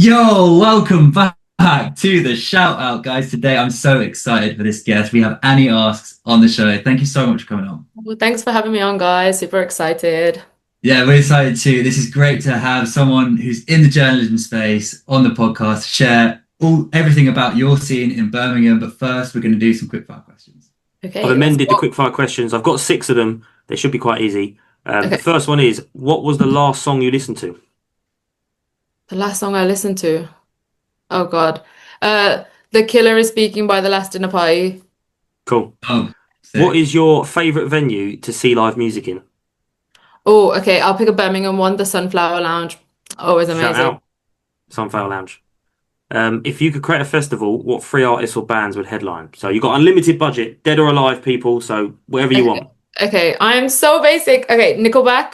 Yo, welcome back to the shout out, guys. Today I'm so excited for this guest. We have Annie Asks on the show. Thank you so much for coming on. Well, thanks for having me on, guys. Super excited. Yeah, we're excited too. This is great to have someone who's in the journalism space on the podcast, share everything about your scene in Birmingham. But first, we're going to do some quick fire questions. I've Okay, let's amended the go. quickfire questions. I've got six of them. They should be quite easy. The Okay, first one is, what was the last song you listened to? the last song I listened to. Oh God. The Killer is Speaking by The Last Dinner Party. Cool. Oh, What sick. is your favourite venue to see live music in? Oh, okay. I'll pick a Birmingham one, the Sunflower Lounge. Always Shout amazing. out Sunflower Lounge. If you could create a festival, what three artists or bands would headline? So you've got unlimited budget, dead or alive people, so whatever you Okay, want. okay. I'm so basic. Okay, Nickelback.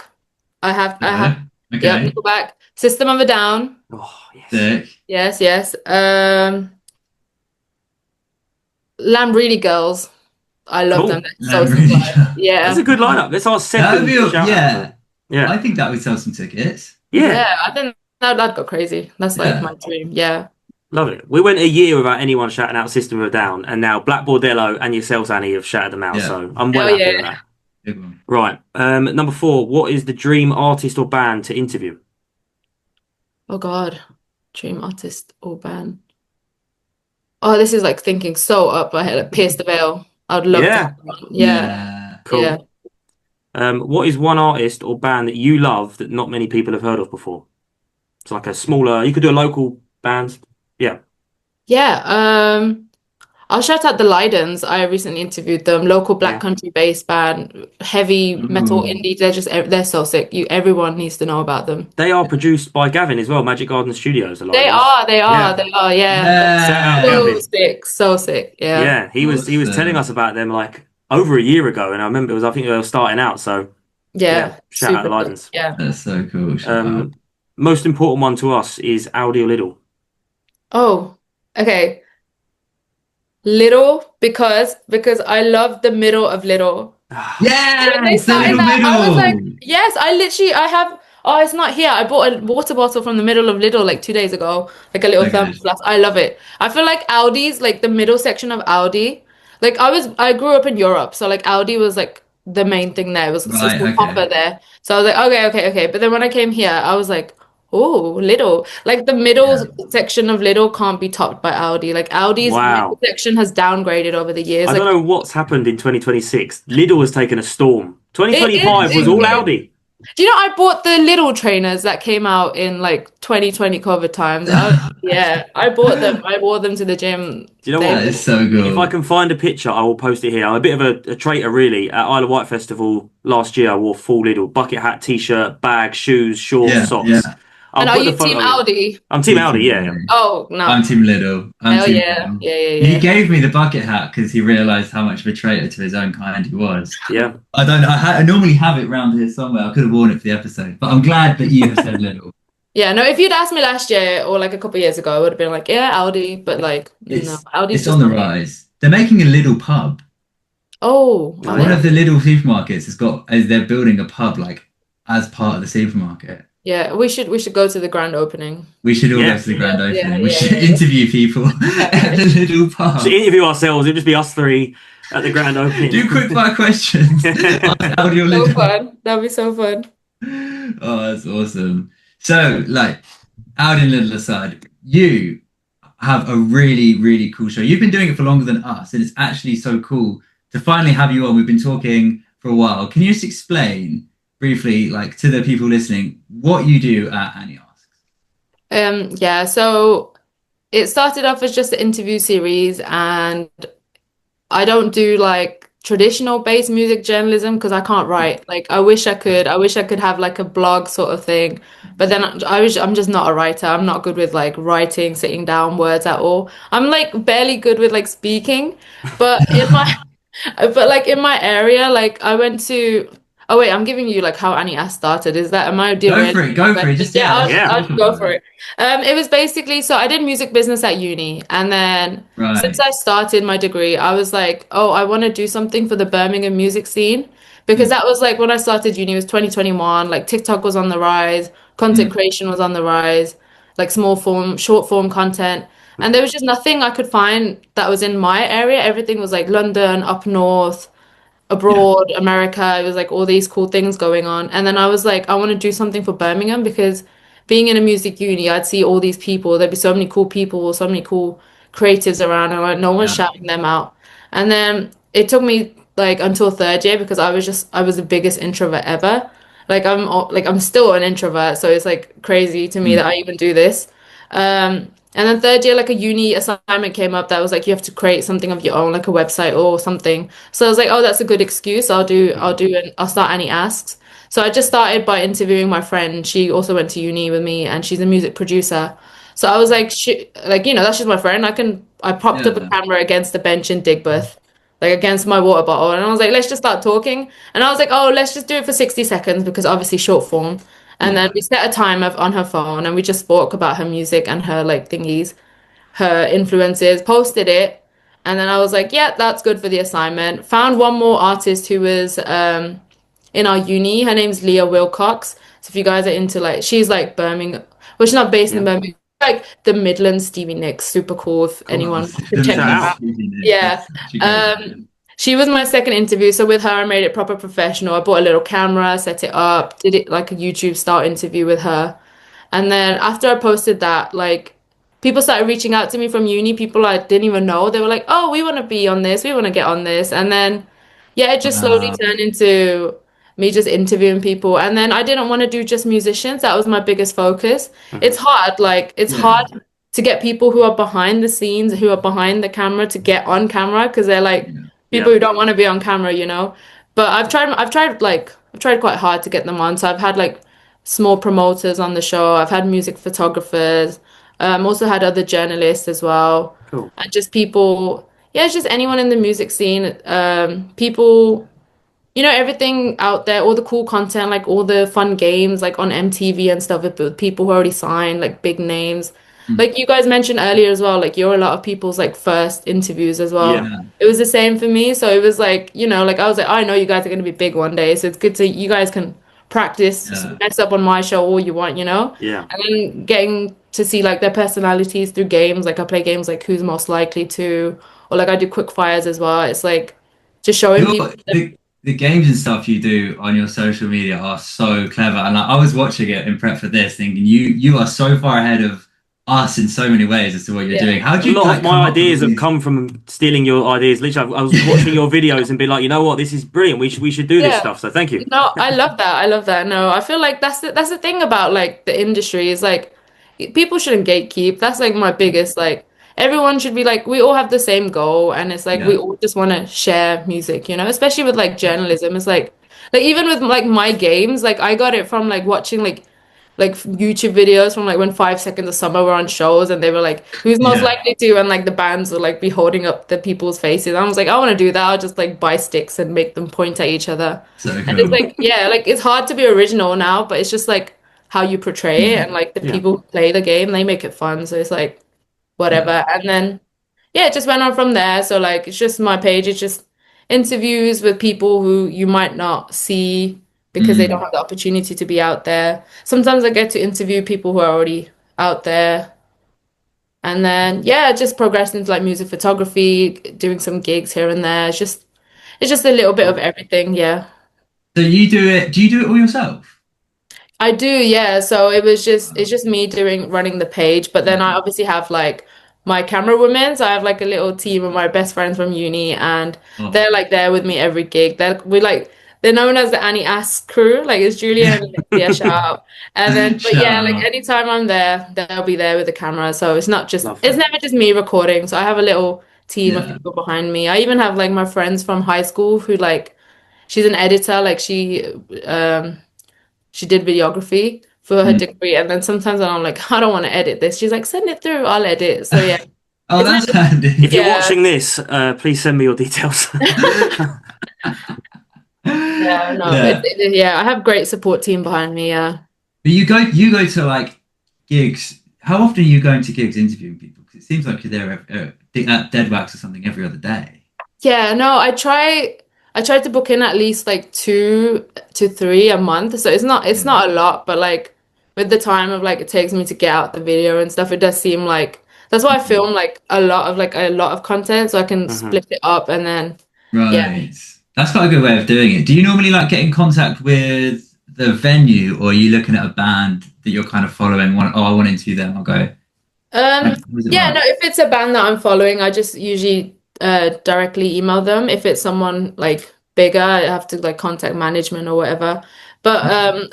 I have, Yeah. yep, Okay. Nickelback. System of a Down. Oh, yes. Sick. Yes, yes. Lambrini Girls. I love them. Cool. They're so sick Really? live. That's Yeah. a good lineup. That's our That would second be, shout out. yeah. Yeah. I think that would sell some tickets. Yeah. Yeah, I think that'd go crazy. That's like Yeah. my dream. Yeah. Love it. We went a year without anyone shouting out System of a Down, and now Black Bordello and yourselves, Annie, have shouted them out. Yeah. So I'm well Hell happy with yeah. that. Good one. Right. Number four. What is the dream artist or band to interview? Oh God. Dream artist or band. Oh, this is like thinking so up my head. Like Pierce the Veil. I'd love to Yeah. have one. Yeah. Yeah. Yeah. Cool. What is one artist or band that you love that not many people have heard of before? It's like a smaller. You could do a local band. Yeah. Yeah. I'll shout out the Lydens. I recently interviewed them. Local black Yeah. country based band, heavy metal Ooh. indie. They're so sick. Everyone needs to know about them. They are produced by Gavin as well. Magic Garden Studios. A lot They of these. are, they are, Yeah. they are. Yeah. Shout out Yeah. So Gavin. sick, so sick. Yeah. Yeah. He was telling us Awesome. about them like over a year ago, and I remember I think they were starting out. So yeah. Yeah. Shout out Super sick. Lydens. Yeah. That's so cool. Shout out. Most important one to us is Audi or Lidl. Oh, okay. Little because I love the middle of Little. When they Yes, the started little that, I was like, middle. yes, I have. Oh, it's not here. I bought a water bottle from the middle of Lidl like 2 days ago, like a little So thermos good. flask. I love it. I feel like Audi's like the middle section of Audi. Like I grew up in Europe, so like Audi was like the main thing there. It was it's Right, the okay. popper there. So I was like, okay, okay, okay. But then when I came here, I was like, oh, Lidl. Like the middle Yeah. section of Lidl can't be topped by Audi. Like Audi's middle Wow. section has downgraded over the years. I Like don't know what's happened in 2026. Lidl has taken a storm. it is. 2025 was all Audi. Do you know I bought the little trainers that came out in like 2020 COVID times? Yeah, I bought them. I wore them to the gym. Do you know They That what? is so If I cool. can find a picture, I will post it here. I'm a bit of a traitor, really. At Isle of Wight Festival last year, I wore full Lidl bucket hat, t-shirt, bag, shoes, shorts, Yeah, yeah. socks. I'll And are put the you team photo in. Audi? I'm Team Audi, yeah, yeah. Oh I'm no. Team Little. I'm Hell Team yeah. Little. Yeah, yeah, He yeah. gave me the bucket hat because he realised how much of a traitor to his own kind he was. Yeah. I don't. I normally have it round here somewhere. I could have worn it for the episode, but I'm glad that you have said Little. Yeah, no, if you'd asked me last year or like a couple of years ago, I would have been like, yeah, Audi, but like no, It's Audi's it's just on the not. rise. They're making a Lidl pub. Oh, Oh, are One they? yeah. of the Lidl supermarkets has got. They're building a pub like as part of the supermarket. Yeah, we should go to the grand opening. We should all go Yeah. to the grand Yeah, opening. yeah, We yeah, should yeah. interview people at the Lidl To pub. interview ourselves, it'd just be us three at the grand opening. Do quick fire questions. Ask Audio So Lidl. fun. That'd be so fun. Oh, that's awesome. So, like, out in Little aside, you have a really, really cool show. You've been doing it for longer than us, and it's actually so cool to finally have you on. We've been talking for a while. Can you just explain briefly, like, to the people listening, what you do at Annie Asks? Yeah, so it started off as just an interview series, and I don't do like traditional based music journalism because I can't write. Like I wish I could. I wish I could have like a blog sort of thing. But then I'm just not a writer. I'm not good with like writing, sitting down words at all. I'm like barely good with like speaking. But in my but like in my area, like I went to oh wait, I'm giving you like how Annie Ass started. Is that am I Go for derailing it. Go for it. questions? Just, Yeah, yeah, I'll let's Yeah. I'll talk just go about for it. it. It was basically so I did music business at uni, and then since Right. I started my degree, I was like, oh, I want to do something for the Birmingham music scene because Mm, that was like when I started uni, it was 2021, like TikTok was on the rise, content mm, creation was on the rise. like small form, short form content. And there Okay. was just nothing I could find that was in my area. Everything was like London, up north, Yeah. abroad, America. It was like all these cool things going on. And then I was like, I want to do something for Birmingham because being in a music uni, I'd see all these people. There'd be so many cool people, so many cool creatives around, and like no one's Yeah. shouting them out. And then it took me like until third year because I was the biggest introvert ever. Like I'm still an introvert, so it's like crazy to me that Mm. I even do this. And then third year, like a uni assignment came up that was like you have to create something of your own, like a website or something. So I was like, oh, that's a good excuse. I'll start Annie Asks. So I just started by interviewing my friend. She also went to uni with me and she's a music producer. So I was like, that's just my friend. I propped up a Yeah. camera against the bench in Digbeth, like against my water bottle. And I was like, let's just start talking. And I was like, oh, let's just do it for 60 seconds because obviously short form. And then Yeah. we set a timer on her phone and we just spoke about her music and her like thingies, her influences, posted it. And then I was like, yeah, that's good for the assignment. Found one more artist who was in our uni. Her name's Leah Wilcox. So if you guys are into like, she's like Birmingham, well, she's not based in Yeah. Birmingham, like the Midlands, Stevie Nicks, super cool if Of anyone course. wants to The check Shout her Midlands out. out. speaking is Yeah. that's such a great Um, name. she was my second interview. So with her, I made it proper professional. I bought a little camera, set it up, did it like a YouTube style interview with her. And then after I posted that, like people started reaching out to me from uni, people I didn't even know. They were like, "Oh, we want to be on this. We want to get on this." And then yeah, it just slowly Wow. turned into me just interviewing people. And then I didn't want to do just musicians. That was my biggest focus. Mhm. It's hard, like it's Yeah. hard to get people who are behind the scenes, who are behind the camera to get on camera because they're like Yeah. people Yeah. who don't want to be on camera, you know. But I've tried quite hard to get them on. So I've had like small promoters on the show. I've had music photographers, also had other journalists as well, Cool. and just people. Yeah, it's just anyone in the music scene. People, everything out there, all the cool content, like all the fun games, like on MTV and stuff with people who already signed, like big names. Mm. Like you guys mentioned earlier as well, like you're a lot of people's like first interviews as well. Yeah. Yeah. It was the same for me. So it was like, like I was like, I know you guys are going to be big one day. So it's good to, you guys can practice, Yeah. mess up on my show all you want, Yeah. And then getting to see like their personalities through games. Like I play games like Who's Most Likely to, or like I do quick fires as well. It's like just showing Your people. the games and stuff you do on your social media are so clever. And like, I was watching it in prep for this, thinking you are so far ahead of us in so many ways as to what you're Yeah. doing. How A do you lot of like come my up with all ideas have these? come from stealing your ideas. Literally, I was watching your videos and be like, you know what, this is brilliant. We should do this Yeah. stuff. So thank you. No, I love that. I love that. No, I feel like that's the thing about like the industry is like people shouldn't gatekeep. That's like my biggest like everyone should be like we all have the same goal and it's like we Yeah. all just want to share music, especially with like journalism. It's like even with like my games, like I got it from like watching like YouTube videos from like when 5 Seconds of Summer were on shows and they were like, who's most Yeah. likely to? And like the bands would like be holding up the people's faces. I was like, I want to do that. I'll just like buy sticks and make them point at each other. So And it's cool. like, yeah, like it's hard to be original now, but it's just like how you portray it and like the Yeah. people who play the game, they make it fun. So it's like whatever. Yeah. And then yeah, it just went on from there. So like it's just my page, it's just interviews with people who you might not see because they don't Mm. have the opportunity to be out there. Sometimes I get to interview people who are already out there. And then yeah, just progressed into like music photography, doing some gigs here and there. It's just a little bit of Cool. everything, yeah. So you do it? Do you do it all yourself? I do, yeah. So it's just me doing running the page, but then I Yeah. obviously have like my camera women. So I have like a little team of my best friends from uni, and Oh. they're like there with me every gig. They're known as the Annie Ass crew. Like it's Julia Yeah. and Alexia, shout out. And then, but Shout yeah, like out. anytime I'm there, they'll be there with the camera. So Love it's that. never just me recording. So I have a little team of Yeah. people behind me. I even have like my friends from high school who like she's an editor. Like she did videography for her Mm. degree, and then sometimes I'm like, I don't want to edit this. She's like, send it through, I'll edit. So yeah, Oh, it's that's never, If handy. you're yeah, watching this, please send me your details. yeah, no, Yeah. yeah. I have great support team behind me. Yeah, But you go to like gigs. How often are you going to gigs interviewing people? Because it seems like you're there at Dead Wax or something every other day. yeah. No, I try to book in at least like 2 to 3 a month. So it's not a lot, but like with the time of like it takes me to get out the video and stuff, it does seem like that's why I film like a lot of content so I can Hmm. split it up and then yeah. Right. That's quite a good way of doing it. Do you normally like get in contact with the venue, or are you looking at a band that you're kind of following? Oh, I want to interview them. I'll go. How does it Yeah, work? no, if it's a band that I'm following, I just usually directly email them. If it's someone like bigger, I have to like contact management or whatever. But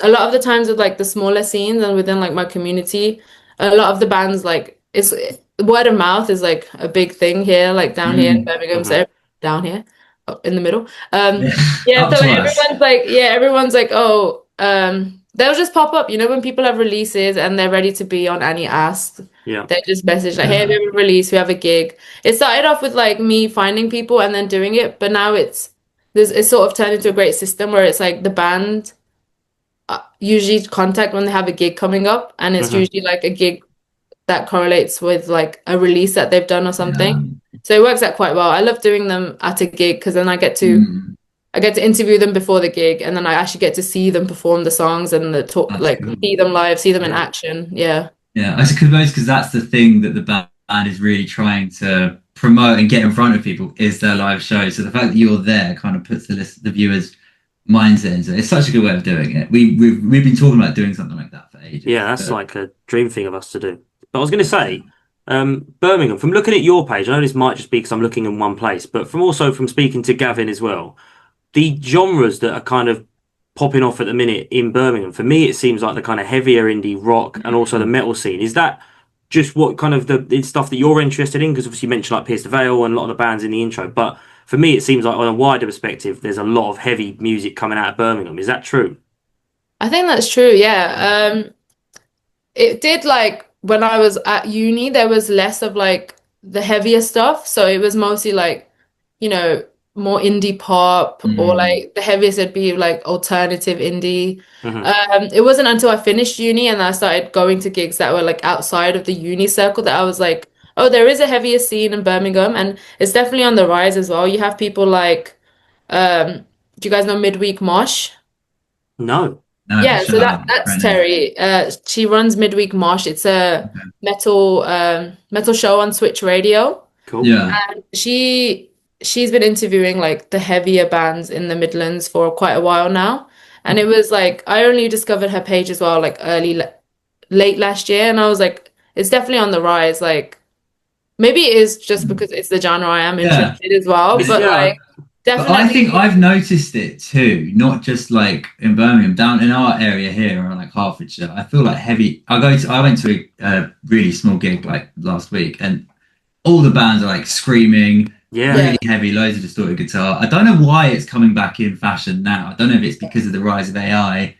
a lot of the times with like the smaller scenes and within like my community, a lot of the bands like it's word of mouth is like a big thing here, like down here in Mm. Birmingham. Hmm. So down here, up in the middle. Yeah. Yeah, Up so to like us. everyone's like, oh, they'll just pop up, you know, when people have releases and they're ready to be on Annie Asked. Yeah. They just message like, "Hey, we Yeah. have a release, we have a gig." It started off with like me finding people and then doing it, but now it's sort of turned into a great system where it's like the band usually contact when they have a gig coming up, and it's Hmm. usually like a gig that correlates with like a release that they've done or something. Yeah. So it works out quite well. I love doing them at a gig because then Mm. I get to interview them before the gig, and then I actually get to see them perform the songs and the talk, That's like cool. see them live, see them in Yeah. action. Yeah. Yeah, I suppose because that's the thing that the band is really trying to promote and get in front of people is their live show. So the fact that you're there kind of puts the viewers' minds into it. It's such a good way of doing it. We've been talking about doing something like that for Yeah, ages. that's But like a dream thing of us to do. But I was going to say, Birmingham, from looking at your page, I know this might just be because I'm looking in one place, but from also from speaking to Gavin as well, the genres that are kind of popping off at the minute in Birmingham, for me, it seems like the kind of heavier indie rock and also the metal scene. Is that just what kind of the stuff that you're interested in? Because obviously you mentioned like Pierce the Veil and a lot of the bands in the intro, but for me, it seems like on a wider perspective, there's a lot of heavy music coming out of Birmingham. Is that true? I think that's true. Yeah. It did like when I was at uni, there was less of like the heavier stuff. So it was mostly like, you know, more indie pop or mm, like the heaviest would be like alternative indie. Hmm. It wasn't until I finished uni and I started going to gigs that were like outside of the uni circle that I was like, oh, there is a heavier scene in Birmingham and it's definitely on the rise as well. You have people like, do you guys know Midweek Mosh? No. no, Yeah, shut so up, that's Brennan. Terry. She runs Midweek Mosh. It's a Okay. metal show on Switch Radio. Cool. Yeah. She's been interviewing like the heavier bands in the Midlands for quite a while now. And it was like I only discovered her page as well like late last year and I was like it's definitely on the rise. Like maybe it is just because it's the genre I am Yeah. interested as well, but Yeah. like But I think definitely I've noticed it too, not just like in Birmingham, down in our area here or like Hertfordshire. I feel like heavy. I went to a really small gig like last week, and all the bands are like screaming, Yeah. yeah. really heavy, loads of distorted guitar. I don't know why it's coming back in fashion now. I don't know if it's because of the rise of AI,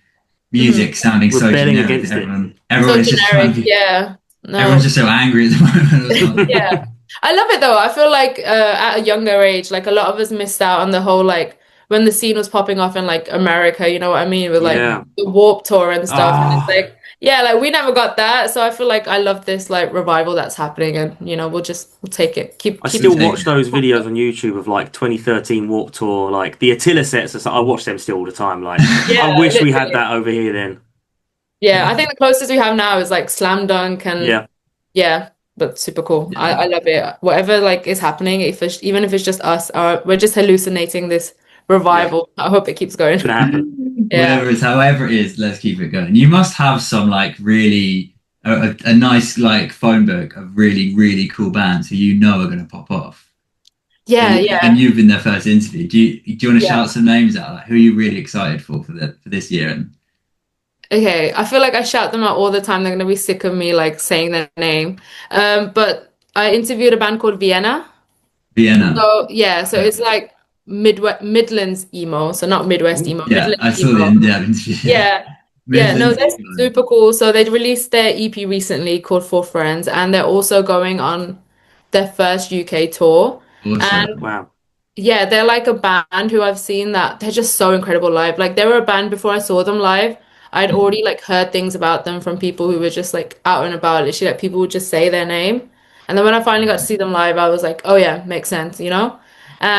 Mhm. music sounding so Rebelling generic that against it. everyone So is just trying generic. to be, Yeah. everyone's No. just so angry at the moment or Yeah. something. I love it though. I feel like at a younger age, like a lot of us missed out on the whole like when the scene was popping off in like America, you know what I mean? With like Yeah. the Warp Tour and stuff. And it's Ah, like, yeah, like we never got that. So I feel like I love this like revival that's happening and you know, we'll take it. I Keep we'll still it. take watch it. those videos on YouTube of like 2013 Warped Tour, like the Attila sets. And stuff. I watch them still all the time. Like, I Yeah, wish we had literally. that over here then. Yeah, I think the closest we have now is like Slam Dunk and Yeah. yeah, but super cool. Yeah. I love it. Whatever like is happening, even if it's just us, we're just hallucinating this Yeah. revival. I hope it keeps going. It's gonna happen. Yeah. Whatever it is, however it is, let's keep it going. You must have some like really a nice like phone book of really really cool bands who you know are going to pop off. Yeah, And yeah, you've been their first interview. Do you want to yeah. shout some names out? Like who are you really excited for this year? And Okay. I feel like I shout them out all the time. They're gonna be sick of me like saying their name. But I interviewed a band called Vienna. Vienna. So yeah, so Okay. it's like Midlands emo, so not Midwest emo, Yeah, Midlands I saw the emo. in-depth interview. Yeah. Yeah. Yeah, no, Midlands they're emo. super cool. So they released their EP recently called For Friends, and they're also going on their first UK tour. And Awesome. Wow. yeah, they're like a band who I've seen that they're just so incredible live. Like they were a band before I saw them live. I'd already like heard things about them from people who were just like out and about. Literally, like people would just say their name. And then when I finally got to see them live, I was like, oh yeah, makes sense, you know?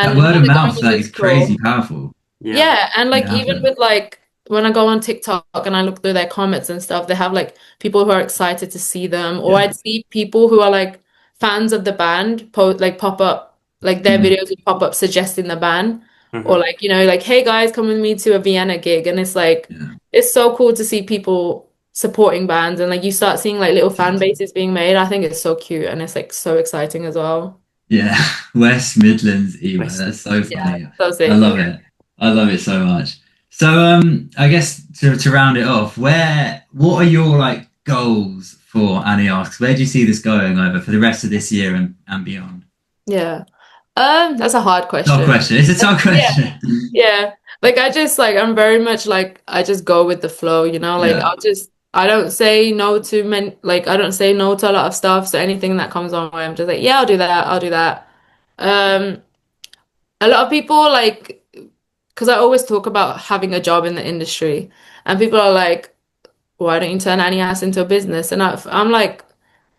That And word now of they're going mouth on that this is tour. crazy powerful Yeah. Yeah, and when it like even happens. with like when I go on TikTok and I look through their comments and stuff, they have like people who are excited to see them, or Yeah. I'd see people who are like fans of the band pop up, like their Mm. videos would pop up suggesting the band, or Hmm. like, like, hey guys, come with me to a Vienna gig, and it's like Yeah. it's so cool to see people supporting bands, and like you start seeing like little fan Exactly. bases being made. I think it's so cute and it's like so exciting as well. Yeah. West Midlands emo. West. That's so Yeah, funny. so I sick. love it. I love it so much. So I guess to round it off, what are your like goals for Annie Asks? Where do you see this going over for the rest of this year and beyond? Yeah. That's a hard Tough question. question. It's a tough Yeah. question. Yeah. Like I just like I'm very much like I just go with the flow, Like Yeah. I don't say no to I don't say no to a lot of stuff. So anything that comes on way, I'm just like, yeah, I'll do that. I'll do that. Um, a lot of people like because I always talk about having a job in the industry, and people are like, why don't you turn any ass into a business? And I'm like,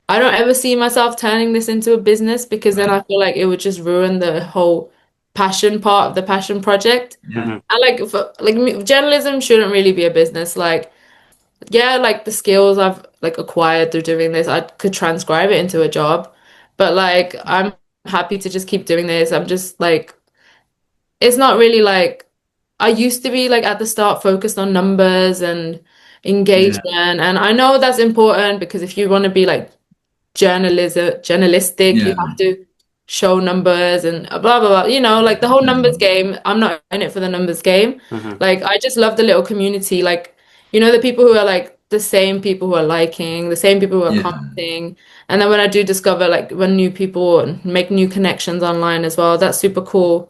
I don't ever see myself turning this into a business because then Right. I feel like it would just ruin the whole passion part of the passion project. Yeah. Hmm. And journalism shouldn't really be a business. Like, yeah, like the skills I've like acquired through doing this, I could transcribe it into a job. But like, I'm happy to just keep doing this. I'm just like, it's not really like I used to be like at the start focused on numbers and Yeah. engagement. And I know that's important because if you want to be like journalistic, you Yeah. have to show numbers and blah blah blah. Like the whole numbers game. I'm not in it for the numbers game. Hmm. Like I just love the little community. Like, the people who are like the same people who are liking, the same people who are Yeah. commenting. And then when I do discover like when new people make new connections online as well, that's super cool.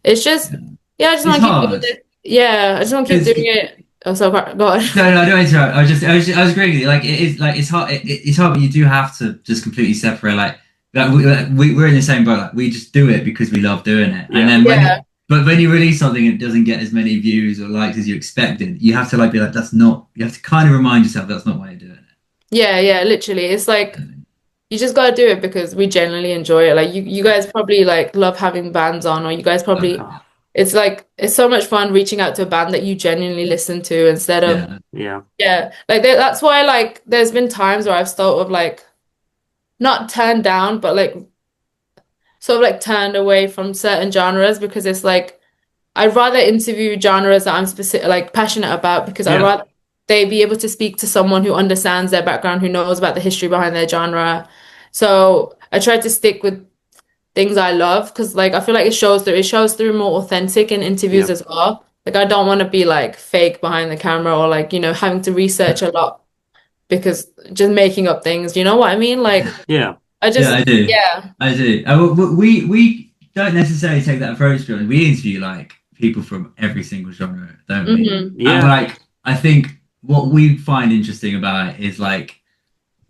It's just, Yeah. yeah, I just It's want to keep doing hard it. Yeah, I just want to keep because doing it. Oh, so go on. no, no, I don't interrupt. I was agreeing with you. Like it is, like it's hard. It's hard, but you do have to just completely separate. We're in the same boat. Like we just do it because we love doing it. And Yeah. then Yeah, but when you release something, it doesn't get as many views or likes as you expected. You have to like be like, that's not. You have to kind of remind yourself that's not why you're doing yeah, yeah. Literally, it's like it. you just gotta do it because we genuinely enjoy it. Like you guys probably like love having bands on, or you guys probably Oh, it's like it's so much fun reaching out to a band that you genuinely listen to instead of Yeah, yeah. yeah. Like that's why like there's been times where I've sort of like not turned down, but like sort of like turned away from certain genres because it's like I'd rather interview genres that I'm specific like passionate about because I'd Yeah. rather they be able to speak to someone who understands their background, who knows about the history behind their genre. So I try to stick with things I love because like I feel like it shows through more authentic in interviews Yeah. as well. Like I don't want to be like fake behind the camera or like, having to research a lot because just making up things, you know what I mean? Like Yeah. I yeah, just I do. yeah. I do. We don't necessarily take that approach. To be honest. We interview like people from every single genre, don't we? And Yeah. like, I think what we find interesting about it is like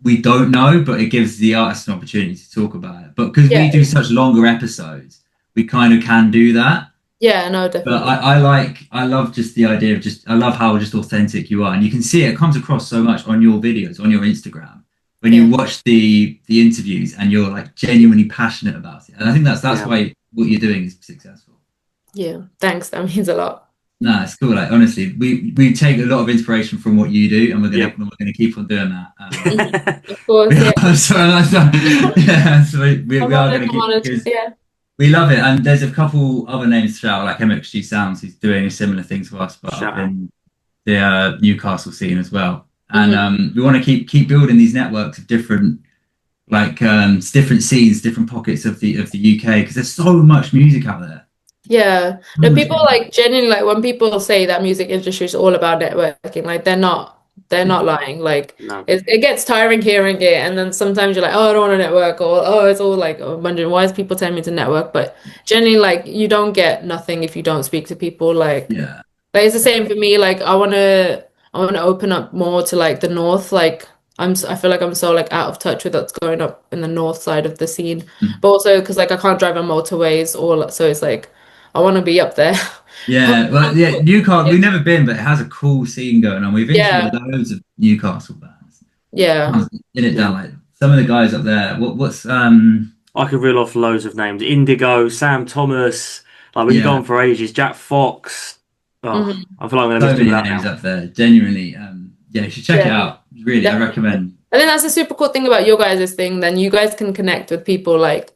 we don't know, but it gives the artist an opportunity to talk about it. But because we Yeah. do such longer episodes, we kind of can do that. Yeah, no, But definitely. I love just the idea of I love how just authentic you are, and you can see it comes across so much on your videos on your Instagram when Yeah. you watch the interviews and you're like genuinely passionate about it. And I think that's Yeah. why what you're doing is successful. Yeah. Thanks. That means a lot. No, it's cool. Like honestly, we take a lot of inspiration from what you do, and Yeah. we're gonna keep on doing that. Of course, yeah. I'm sorry, yeah, so Come we are on, gonna come keep on. because Yeah. we love it, and there's a couple other names to shout, like MXG Sounds, who's doing a similar thing to us, but Shout up out. in the Newcastle scene as well. And Mhm. we want to keep building these networks of different different scenes, different pockets of the UK because there's so much music out there. Yeah. So No, much people music. like genuinely like when people say that music industry is all about networking, like they're not lying. Like No. it gets tiring hearing it, and then sometimes you're like, oh, I don't want to network, or oh, it's all like oh, wondering why is people telling me to network? But generally, like you don't get nothing if you don't speak to people. Yeah, Like it's the same for me. Like I wanna open up more to like the north. Like I feel like I'm so like out of touch with what's going up in the north side of the scene. mm. But also because like I can't drive on motorways or so it's like I want to be up there. yeah. Well, yeah, Newcastle. We've never been, but it has a cool scene going on. We've Yeah, interviewed loads of Newcastle bands. yeah, In it Yeah. down like some of the guys up there. What's I could reel off loads of names. Indigo, Sam Thomas. Like we could go yeah on for ages. Jack Fox. Oh, I feel like I'm going to So miss many that names now. up there. Genuinely. Yeah, you should check it Yeah, out. Really, I definitely. recommend. I think that's a super cool thing about your guys' thing. Then you guys can connect with people like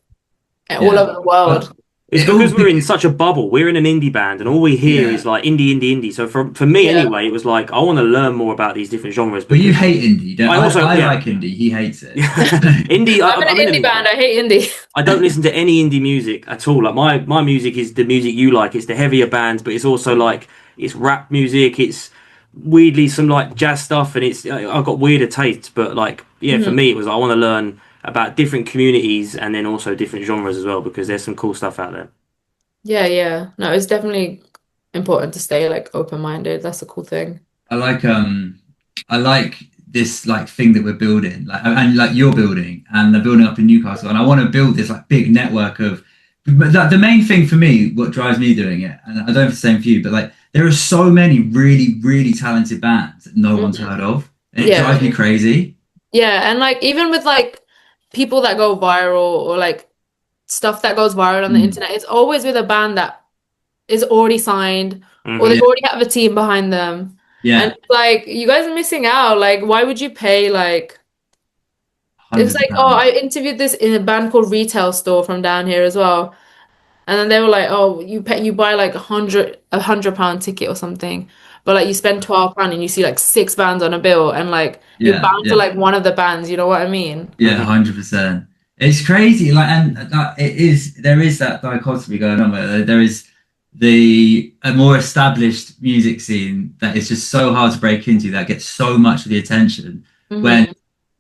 all Yeah. over the world. But It's it all because we're in be- such a bubble. We're in an indie band, and all we hear is yeah. like indie, indie, indie. So for me Yeah. anyway, it was like I want to learn more about these different genres Well, you because hate indie. Don't I I? also I yeah like indie. He hates it. indie. I'm in I'm an in indie band. a I hate indie. I don't listen to any indie music at all. Like my music is the music you like. It's the heavier bands, but it's also like it's rap music. It's weirdly some like jazz stuff, and it's I've got weirder tastes. But like yeah, for Mhm. me it was I want to learn about different communities and then also different genres as well because there's some cool stuff out there. Yeah, yeah. No, it's definitely important to stay like open-minded. That's a cool thing. I like I like this like thing that we're building, like and like you're building, and they're building up in Newcastle, and I want to build this like big network of. But the main thing for me, what drives me doing it, and I don't know if it's the same for you, but like there are so many really, really talented bands that no one's Mhm. heard of, and it Yeah. drives me crazy. Yeah, and like even with like people that go viral or like stuff that goes viral on the Mm. internet, it's always with a band that is already signed or they Hmm. Yeah, already have a team behind them. And yeah, it's like you guys are missing out. Like, why would you pay like it was hundreds of like, oh, I pounds. interviewed this in a band called Retail Store from down here as well. And then they were like, oh, you buy like a £100 ticket or something, but like you spend £12 and you see like six bands on a bill and like you're Yeah, bound to yeah. like one of the bands, you know what I mean? Yeah, Hmm. 100%. It's crazy, like, and it is. There is that dichotomy going on where there is a more established music scene that is just so hard to break into that gets so much of the attention. When Hmm.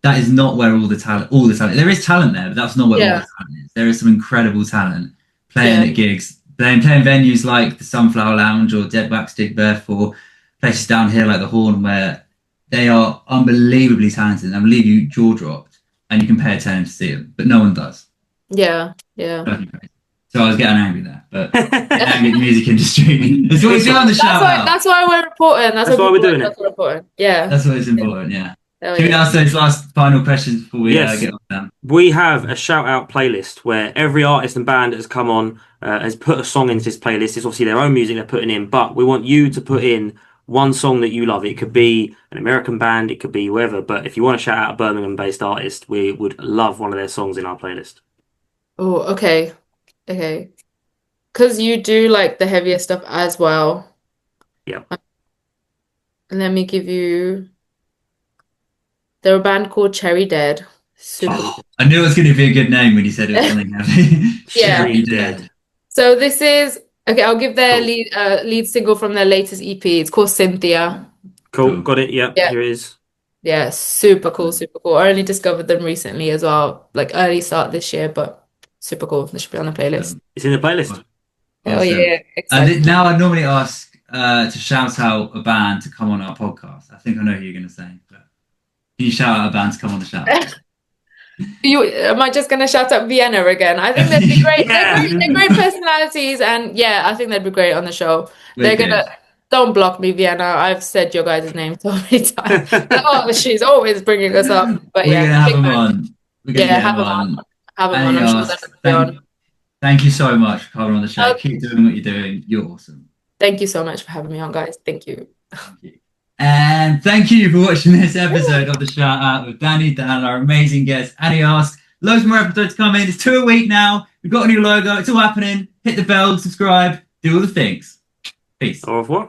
that is not where all the talent. There is talent there, but that's not where all Yeah, the talent is. There is some incredible talent playing yeah, at gigs, playing venues like the Sunflower Lounge or Dead Wax Digbeth or places down here like the Horn where they are unbelievably talented and I believe you jaw dropped and you can pay attention to see them, but no one does. yeah, yeah. Drives me crazy. So I was getting angry there, but getting angry at the music industry. It's always It's down the That's shout why out. that's why we're reporting. That's why that's why we're people like doing it. us are reporting. Yeah. That's what is important, yeah. Oh Should we yeah. ask those last final questions before we Yes. get on them? We have a shout out playlist where every artist and band that has come on has put a song into this playlist. It's obviously their own music they're putting in, but we want you to put in one song that you love. It could be an American band, it could be whoever, but if you want to shout out a Birmingham based artist, we would love one of their songs in our playlist. Oh, okay. Okay. Because you do like the heavier stuff as well. Yeah. Let me give you. They're a band called Cherry Dead. Super. Oh, I knew it was going to be a good name when you said it was something heavy. Yeah. Cherry Cherry Dead. So this is okay. I'll give their Cool. lead single from their latest EP. It's called Cynthia. Cool. Cool. Got it. Yeah. Yeah. Here it is. Yeah. Super cool. Super cool. I only discovered them recently as well, like early start this year, but super cool. They should be on the playlist. It's in the playlist. Oh Awesome. yeah. Excited. Now I normally ask to shout out a band to come on our podcast. I think I know who you're going to say. But can you shout out a band to come on the show? Am I just gonna shout out Vienna again? I think they'd be great. Yeah. They're great personalities, and yeah, I think they'd be great on the show. They're Wicked. gonna don't block me, Vienna. I've said your guys' name so many times. Oh, she's always bringing us up. But We're yeah, going to have big them fan. on. We're going to Yeah, get have them them on. on. Have them And on. I'm sure yes, they'll be on. thank you so much for coming on the show. Oh, Keep doing what you're doing. You're awesome. thank you so much for having me on, guys. Thank you. Thank you. And thank you for watching this episode of the Shout Out with Danny, Dan, our amazing guest. Annie asked, loads more episodes coming. It's 2 a week now. We've got a new logo. It's all happening. Hit the bell, subscribe, do all the things. Peace. Au revoir.